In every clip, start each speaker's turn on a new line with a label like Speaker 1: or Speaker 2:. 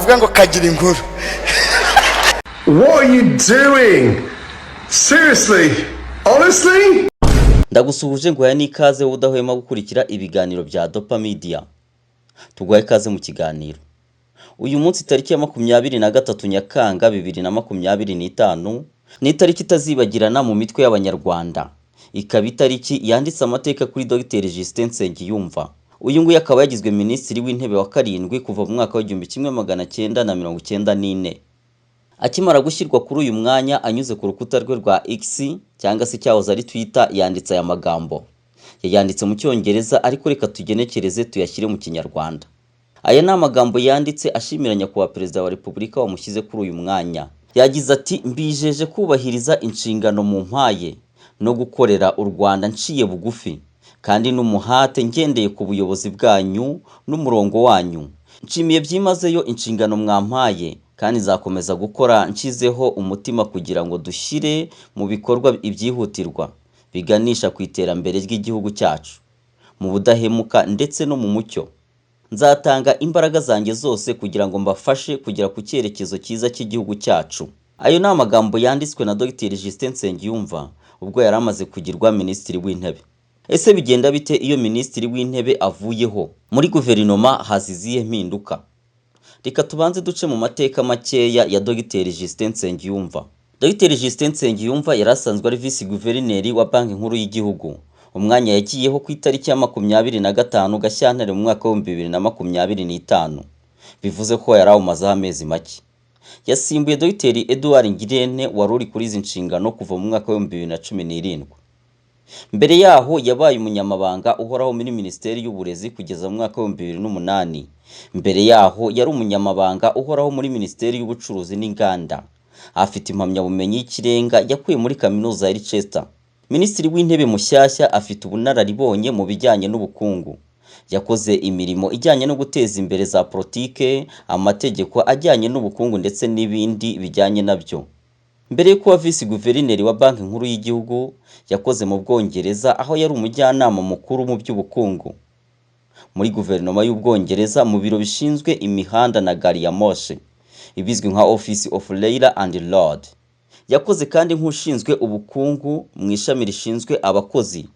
Speaker 1: bavuga ngo kagira inkuru.
Speaker 2: What are you doing? Seriously? Honestly?
Speaker 3: Ndagusuhuje ngo ya nikaze udahwema gukurikira ibiganiro bya Dopa Media. Tugwaye ikaze mu kiganiro. Uyu munsi tariki ya 23 Nyakanga 2025 ni tariki itazibagirana mu mitwe y'abanyarwanda. Ikaba itariki yanditse amateka kuri Dr. Justin Nsengiyumva. Uyu nguyu akaba yagizwe minisitiri w'intebe wa karindwi kuva mu mwaka wa 1994. Akimara gushyirwa kuri uyu mwanya anyuze ku rukuta rwe rwa X cyangwa se cyahoze ari Twitter, yanditse aya magambo. Yayanditse mu Cyongereza ariko reka tugenekereze tuyashyire mu Kinyarwanda. Aya ni amagambo yanditse ashimiranya kuba Perezida wa Repubulika wamushyize kuri uyu mwanya. Yagize ati: mbijeje kubahiriza inshingano mu mpaye no gukorera u Rwanda nciye bugufi kandi n'umuhate ngendeye ku buyobozi bwanyu n'umurongo wanyu. Nshimiye byimazeyo inshingano mwampaye kandi zakomeza gukora nshizeho umutima kugira ngo dushyire mu bikorwa ibyihutirwa biganisha ku iterambere ry'igihugu cyacu mu budahemuka ndetse no mu mucyo. Nzatanga imbaraga zanjye zose kugira ngo mbafashe kugera ku cyerekezo cyiza cy'igihugu cyacu. Ayo ni amagambo yanditswe na Dr. Justin Nsengiyumva ubwo yari amaze kugirwa minisitiri w'intebe. Ese bigenda bite iyo minisitiri w'intebe avuyeho? Muri guverinoma haziziye mpinduka. Reka tubanze duce mu mateka makeya ya Dr. Justin Nsengiyumva. Dr. Justin Nsengiyumva yarasanzwe ari vice guverineri wa Banki Nkuru y'Igihugu. Umwanya yagiyeho ku itariki ya 25 Gashyantare mu mwaka wa 2025. Bivuze ko yarawumazeho amezi make. Yasimbuye Dr. Edouard Ngirente wari uri kuri izi nshingano kuva mu mwaka wa 2017. Mbere yaho yabaye umunyamabanga uhoraho muri Minisiteri y'Uburezi kugeza mu mwaka wa 2008. Mbere yaho yari umunyamabanga uhoraho muri Minisiteri y'Ubucuruzi n'Inganda. Afite impamyabumenyi y'ikirenga yakuye muri Kaminuza ya Leicester. Minisitiri w'Intebe mushyashya afite ubunararibonye mu bijyanye n'ubukungu. Yakoze imirimo ijyanye no guteza imbere za politike, amategeko ajyanye n'ubukungu ndetse n'ibindi bijyanye nabyo. Mbere yo kuba vice guverineri wa Banki Nkuru y'Igihugu, yakoze mu Bwongereza aho yari umujyanama mukuru mu by'ubukungu. Muri guverinoma y'Ubwongereza mu biro bishinzwe imihanda na gari ya moshi, ibizwi nka Office of Rail and Road. Yakoze kandi nk'ushinzwe ubukungu mu ishami rishinzwe abakozi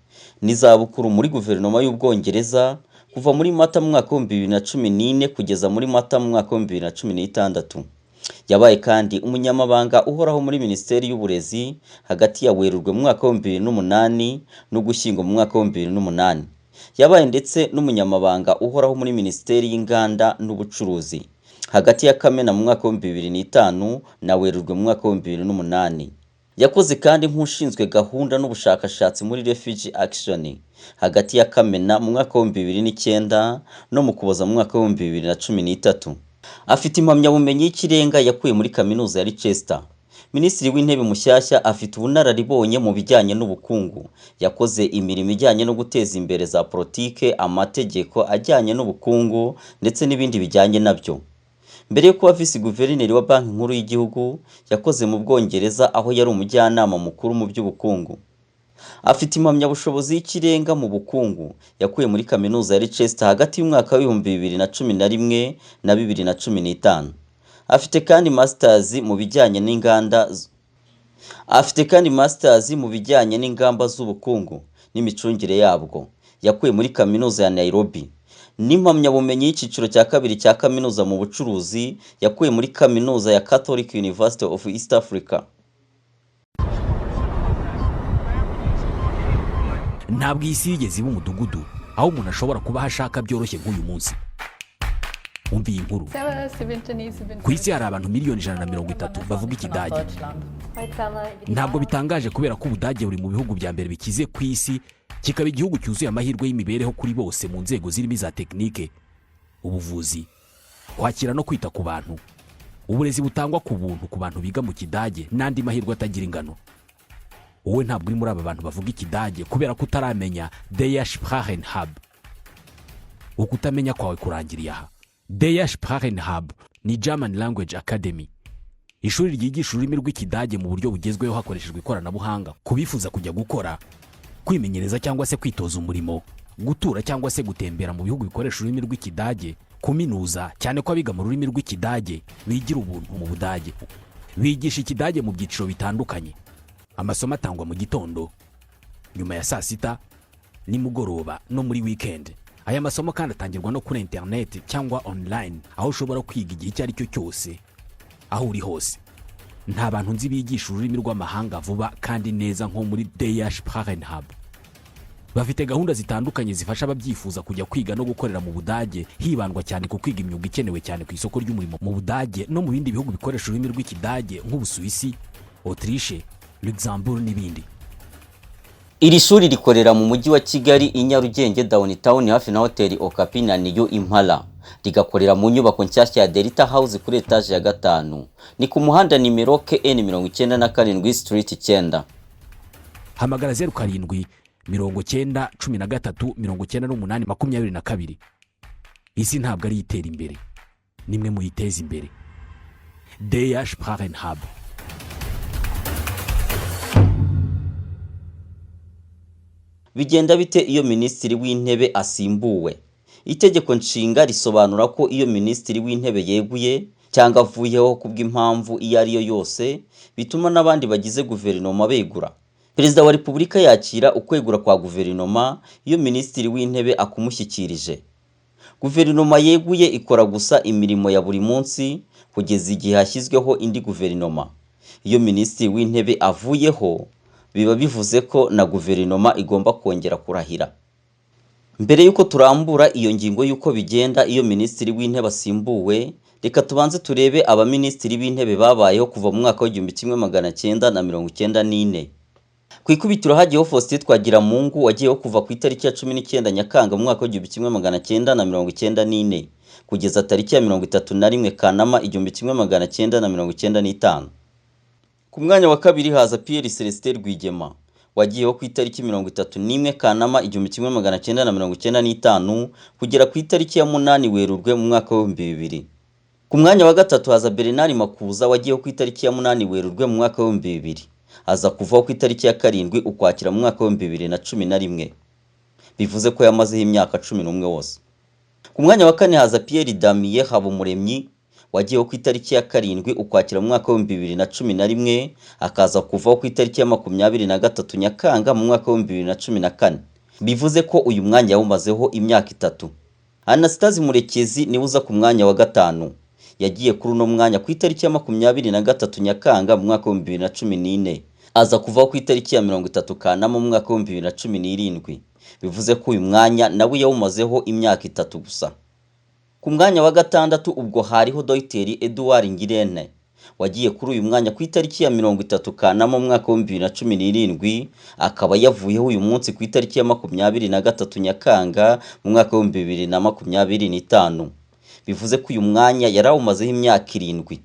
Speaker 3: n'izabukuru muri guverinoma y'Ubwongereza kuva muri Mata mu mwaka wa 2014 kugeza muri Mata mu mwaka wa 2016. Yabaye kandi umunyamabanga uhoraho muri Minisiteri y'Uburezi hagati ya Werurwe mu mwaka wa 2008 no Gushyingo mu mwaka wa 2008. Yabaye ndetse n'umunyamabanga uhoraho muri Minisiteri y'Inganda n'Ubucuruzi hagati ya Kamena mu mwaka wa 2005 na Werurwe mu mwaka wa 2008. Yakoze kandi nk'ushinzwe gahunda n'ubushakashatsi muri Refugee Action hagati ya Kamena mu mwaka wa 2009 no mu Kuboza mu mwaka wa 2013. Afite impamyabumenyi y'ikirenga yakuye muri Kaminuza ya Leicester. Minisitiri w'Intebe mushyashya afite ubunararibonye mu bijyanye n'ubukungu. Yakoze imirimo ijyanye no guteza imbere za politike, amategeko ajyanye n'ubukungu ndetse n'ibindi bijyanye nabyo. Mbere yo kuba vice guverineri wa Banki Nkuru y'Igihugu, yakoze mu Bwongereza aho yari umujyanama mukuru mu by'ubukungu. Afite impamyabushobozi y'ikirenga mu bukungu yakuye muri Kaminuza ya Leicester hagati y'umwaka wa 2011 na 2015. Afite kandi masters mu bijyanye n'inganda. Afite kandi masters mu bijyanye n'ingamba z'ubukungu n'imicungire yabwo. Yakuye muri Kaminuza ya Nairobi. N'impamyabumenyi y'ikiciro cya kabiri cya kaminuza mu bucuruzi yakuye muri Kaminuza ya Catholic University of East Africa.
Speaker 4: Ntabwo isi yigeze iba umudugudu aho umuntu ashobora kuba hashaka byoroshye nk'uyu munsi. Umva iyi nkuru. Ku isi hari abantu miliyoni 130 bavuga Ikidage. Ntabwo bitangaje kubera ko Ubudage buri mu bihugu bya mbere bikize ku isi, kikaba igihugu cyuzuye amahirwe y'imibereho kuri bose mu nzego zirimo za tekinike, ubuvuzi, kwakira no kwita ku bantu, uburezi butangwa ku buntu ku bantu biga mu Kidage n'andi mahirwe atagira ingano. Wowe ntabwo uri muri aba bantu bavuga Ikidage kubera ko utaramenya Der Sprachenhub. Ukutamenya kwawe kurangiriye aha. Der Sprachenhub ni German Language Academy, ishuri ryigisha ururimi rw'Ikidage mu buryo bugezweho hakoreshejwe ikoranabuhanga. Kubifuza kujya gukora, kwimenyereza cyangwa se kwitoza umurimo, gutura cyangwa se gutembera mu bihugu bikoresha ururimi rw'Ikidage, kuminuza, cyane ko abiga mu rurimi rw'ikidage bigira ubuntu mu Budage. Bigisha ikidage mu byiciro bitandukanye. Amasomo atangwa mu gitondo, nyuma ya saa sita, nimugoroba no muri weekend. Aya masomo kandi atangirwa no kuri internet cyangwa online, aho ushobora kwiga igihe icyo ari cyo cyose, aho uri hose. Nta bantu nzi bigisha ururimi rw'amahanga vuba kandi neza nko muri Der Sprachenhub. Bafite gahunda zitandukanye zifasha ababyifuza kujya kwiga no gukorera mu Budage, hibandwa cyane ku kwiga imyuga ikenewe cyane ku isoko ry'umurimo mu Budage no mu bindi bihugu bikoresha ururimi rw'ikidage nk'Ubusuwisi, Autriche, Luxembourg n'ibindi.
Speaker 3: Iri shuri rikorera mu mujyi wa Kigali i Nyarugenge downtown hafi na hoteli Okapi na New Impala. Rigakorera mu nyubako nshyashya ya Delta House kuri etage ya 5. Ni ku muhanda nimero KN97 Street 9.
Speaker 4: Hamagara 07 90 13 98 22. Isi ntabwo ari itera imbere, nimwe muyiteza imbere. Der Sprachenhub.
Speaker 3: Bigenda bite iyo minisitiri w'intebe asimbuwe? Itegeko nshinga risobanura ko iyo minisitiri w'intebe yeguye cyangwa avuyeho kubw'impamvu iyo ari yo yose, bituma n'abandi bagize guverinoma begura. Perezida wa Repubulika yakira ukwegura kwa guverinoma iyo minisitiri w'intebe akumushyikirije. Guverinoma yeguye ikora gusa imirimo ya buri munsi kugeza igihe hashyizweho indi guverinoma. Iyo minisitiri w'intebe avuyeho, biba bivuze ko na guverinoma igomba kongera kurahira. Mbere yuko turambura iyo ngingo yuko bigenda iyo minisitiri w'intebe asimbuwe, reka tubanze turebe abaminisitiri b'intebe babayeho kuva mu mwaka wa 1994. Ku ikubitiro hagiyeho Faustin Twagiramungu wagiyeho kuva ku itariki ya 19 Nyakanga mu mwaka wa 1994 kugeza tariki ya 31 Kanama 1995. Ku mwanya wa kabiri haza Pierre Celestin Rwigema wagiyeho ku itariki 31 Kanama 1995 kugera ku itariki ya 8 Werurwe mu mwaka wa 2000. Ku mwanya wa gatatu haza Bernard Makuza wagiyeho ku itariki ya 8 Werurwe mu mwaka wa 2000. Aza kuvaho ku itariki ya 7 Ukwakira mu mwaka wa 2011. Bivuze ko yamazeho imyaka 11 wose. Ku mwanya wa kane haza Pierre Damien Habumuremyi wagiyeho ku itariki ya 7 Ukwakira mu mwaka wa 2011, akaza kuvaho ku itariki ya 23 Nyakanga mu mwaka wa 2014. Bivuze ko uyu mwanya yawumazeho imyaka 3. Anastase Murekezi niwe uza ku mwanya wa 5. Yagiye kuri uno mwanya ku itariki ya 23 Nyakanga mu mwaka wa 2014. Aza kuvaho ku itariki ya 30 Kanama mu mwaka wa 2017. Bivuze ko uyu mwanya nawe yawumazeho imyaka 3 gusa. Ku mwanya wa 6 ubwo hariho Dr. Edouard Ngirente wagiye kuri uyu mwanya ku itariki ya 30 Kanama mu mwaka wa 2017, akaba yavuyeho uyu munsi ku itariki ya 23 Nyakanga mu mwaka wa 2025. Bivuze ko uyu mwanya yarawumazeho imyaka 7.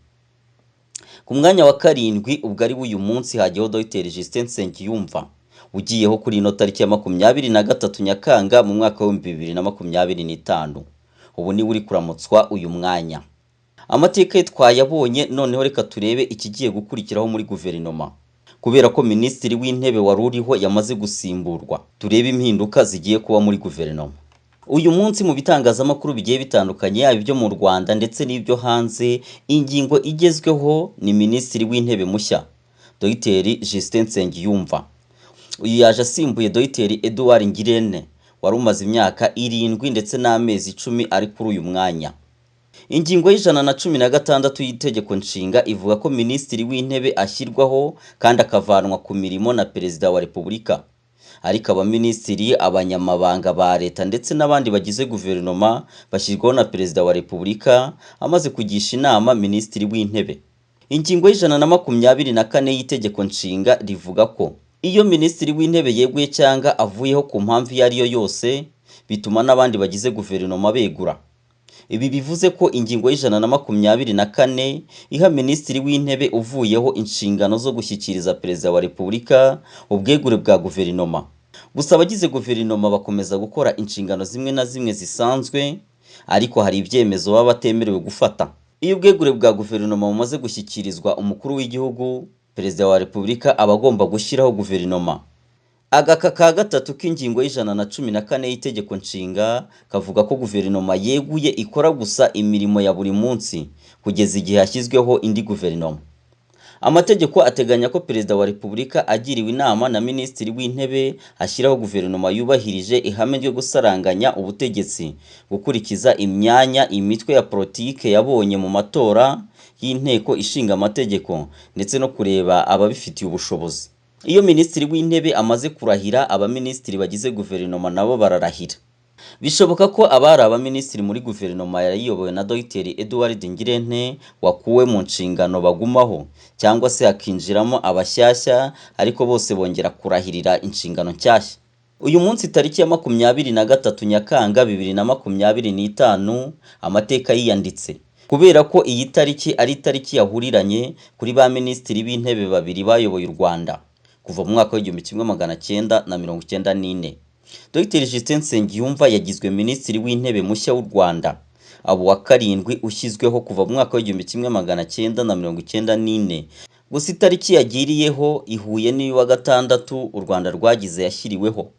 Speaker 3: Ku mwanya wa 7 ubwo ari uyu munsi hagiyeho Dr. Justin Nsengiyumva ugiyeho kuri ino tariki ya 23 Nyakanga mu mwaka wa 2025. Ubu ni uri kuramutswa uyu mwanya. Amateka ye twayabonye, noneho reka turebe ikigiye gukurikiraho muri guverinoma. Kubera ko minisitiri w'intebe waruriho yamaze gusimburwa, turebe impinduka zigiye kuba muri guverinoma. Uyu munsi mu bitangazamakuru bigiye bitandukanye yaba ibyo mu Rwanda ndetse n'ibyo hanze, ingingo igezweho ni minisitiri w'intebe mushya Dr. Justin Nsengiyumva. Uyu yaje asimbuye Dr. Edouard Ngirente wari umaze imyaka 7 ndetse n'amezi 10 ari kuri uyu mwanya. Ingingo y'116 y'itegeko nshinga ivuga ko minisitiri w'intebe ashyirwaho kandi akavanwa ku mirimo na perezida wa Repubulika. Ariko abaminisitiri, abanyamabanga ba leta ndetse n'abandi bagize guverinoma bashyirwaho na perezida wa Repubulika amaze kugisha inama minisitiri w'intebe. Ingingo y'124 y'itegeko nshinga rivuga ko iyo minisitiri w'intebe yeguye cyangwa avuyeho ku mpamvu iyo ari yo yose, bituma n'abandi bagize guverinoma begura. Ibi bivuze ko ingingo y'124 iha minisitiri w'intebe uvuyeho inshingano zo gushyikiriza perezida wa Repubulika ubwegure bwa guverinoma. Gusa abagize guverinoma bakomeza gukora inshingano zimwe na zimwe zisanzwe, ariko hari ibyemezo baba batemerewe gufata. Iyo ubwegure bwa guverinoma bumaze gushyikirizwa umukuru w'igihugu, perezida wa Repubulika aba agomba gushyiraho guverinoma. Agaka ka gatatu k'ingingo y'114 y'itegeko nshinga kavuga ko guverinoma yeguye ikora gusa imirimo ya buri munsi kugeza igihe hashyizweho indi guverinoma. Amategeko ateganya ko Perezida wa Repubulika agiriwe inama na Minisitiri w'Intebe ashyiraho guverinoma yubahirije ihame ryo gusaranganya ubutegetsi, gukurikiza imyanya imitwe ya politike yabonye mu matora y'inteko ishinga amategeko ndetse no kureba ababifitiye ubushobozi. Iyo Minisitiri w'Intebe amaze kurahira, abaminisitiri bagize guverinoma nabo bararahira. Bishoboka ko abari abaminisitiri muri guverinoma yayiyobowe na Dr. Edouard Ngirente wakuwe mu nshingano bagumaho cyangwa se hakinjiramo abashyashya, ariko bose bongera kurahirira inshingano nshyashya. Uyu munsi tariki ya 23 Nyakanga 2025 amateka yiyanditse, kubera ko iyi tariki ari tariki yahuriranye kuri ba minisitiri b'intebe babiri bayoboye u Rwanda kuva mu mwaka w'1994. Dr. Justin Nsengiyumva yagizwe minisitiri w'intebe mushya w'u Rwanda, abo wa karindwi ushyizweho kuva mu mwaka w'1994. Gusa itariki yagiriyeho ihuye n'iy'uwa gatandatu u Rwanda rwagize yashyiriweho.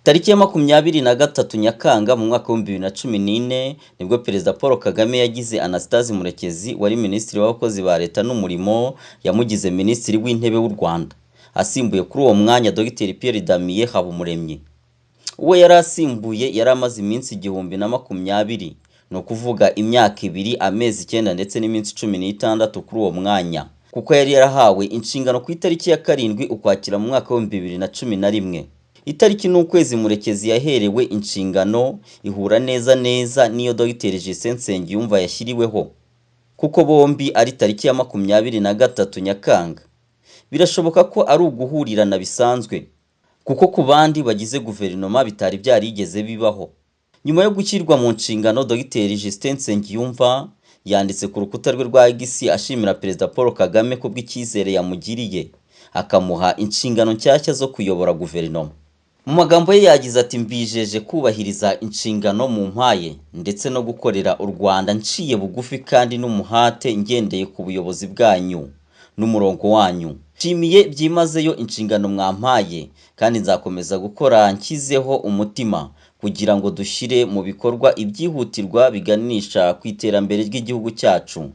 Speaker 3: Tariki ya 23 Nyakanga mu mwaka w'2014 nibwo Perezida Paul Kagame yagize Anastase Murekezi wari minisitiri w'abakozi ba leta n'umurimo yamugize minisitiri w'intebe w'u Rwanda, asimbuye kuri uwo mwanya Dr. Pierre Damien Habumuremyi. Uwo yari asimbuye yari amaze iminsi 1020, ni ukuvuga imyaka 2, amezi 9 ndetse n'iminsi 16 kuri uwo mwanya, kuko yari yarahawe inshingano ku itariki ya 7 Ukwakira mu mwaka wa 2011. Itariki n'ukwezi Murekezi yaherewe inshingano ihura neza n'iyo Dr. Justin Nsengiyumva yashyiriweho, kuko bombi ari tariki ya 23 Nyakanga. Birashoboka ko ari uguhurirana bisanzwe, kuko ku bandi bagize guverinoma bitari byarigeze bibaho. Nyuma yo gushyirwa mu nshingano, Dr. Justin Nsengiyumva yanditse ku rukuta rwe rwa X ashimira Perezida Paul Kagame ku bw'icyizere yamugiriye akamuha inshingano nshyashya zo kuyobora guverinoma. Mu magambo ye yagize ati, mbijeje kubahiriza inshingano mu mpaye ndetse no gukorera u Rwanda nciye bugufi kandi n'umuhate ngendeye ku buyobozi bwanyu n'umurongo wanyu. Nshimiye byimazeyo inshingano mwampaye kandi nzakomeza gukora nshyizeho umutima kugira ngo dushyire mu bikorwa ibyihutirwa biganisha ku iterambere ry'igihugu cyacu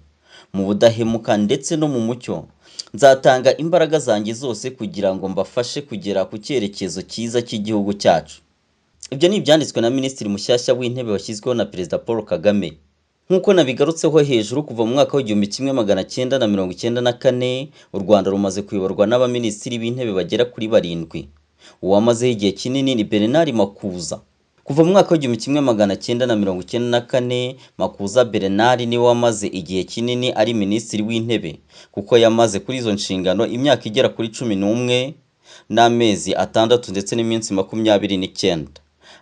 Speaker 3: mu budahemuka ndetse no mu mucyo. Nzatanga imbaraga zanjye zose kugira ngo mbafashe kugera ku cyerekezo cyiza cy'igihugu cyacu. Ibyo ni ibyanditswe na Minisitiri mushyashya w'Intebe washyizweho na Perezida Paul Kagame. Nk'uko nabigarutseho hejuru, kuva mu mwaka w'1994 u Rwanda rumaze kuyoborwa n'abaminisitiri b'intebe bagera kuri 7. Uwamazeho igihe kinini ni Bernard Makuza. Kuva mu mwaka w'1994 Makuza Bernard niwe wamaze igihe kinini ari minisitiri w'intebe, kuko yamaze kuri izo nshingano imyaka igera kuri 11 n'amezi 6 ndetse n'iminsi 29.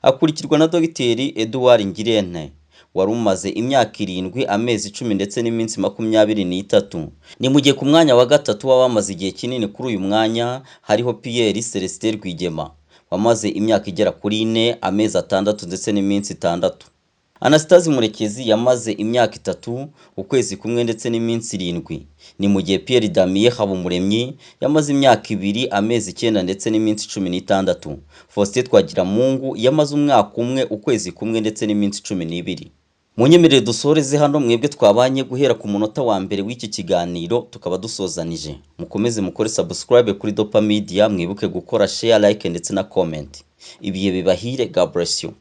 Speaker 3: Akurikirwa na Dr. Edouard Ngirente wari umaze imyaka 7, amezi 10 ndetse n'iminsi 23. Ni mu gihe ku mwanya wa gatatu w'abamaze igihe kinini kuri uyu mwanya hariho Pierre Celestin Rwigema wamaze imyaka igera kuri 4, amezi 6 ndetse n'iminsi 6. Anastase Murekezi yamaze imyaka 3, ukwezi kumwe ndetse n'iminsi 7. Ni mu gihe Pierre Damien Habumuremyi yamaze imyaka 2, amezi 9 ndetse n'iminsi 16. Faustin Twagiramungu yamaze umwaka umwe, ukwezi kumwe ndetse n'iminsi 12. Munyemerere dusoreze hano, mwebwe twabanye guhera ku munota wa mbere w'iki kiganiro tukaba dusozanije. Mukomeze mukore subscribe kuri Dopa Media, mwibuke gukora share, like ndetse na comment. Ibiye bibahire. God bless you.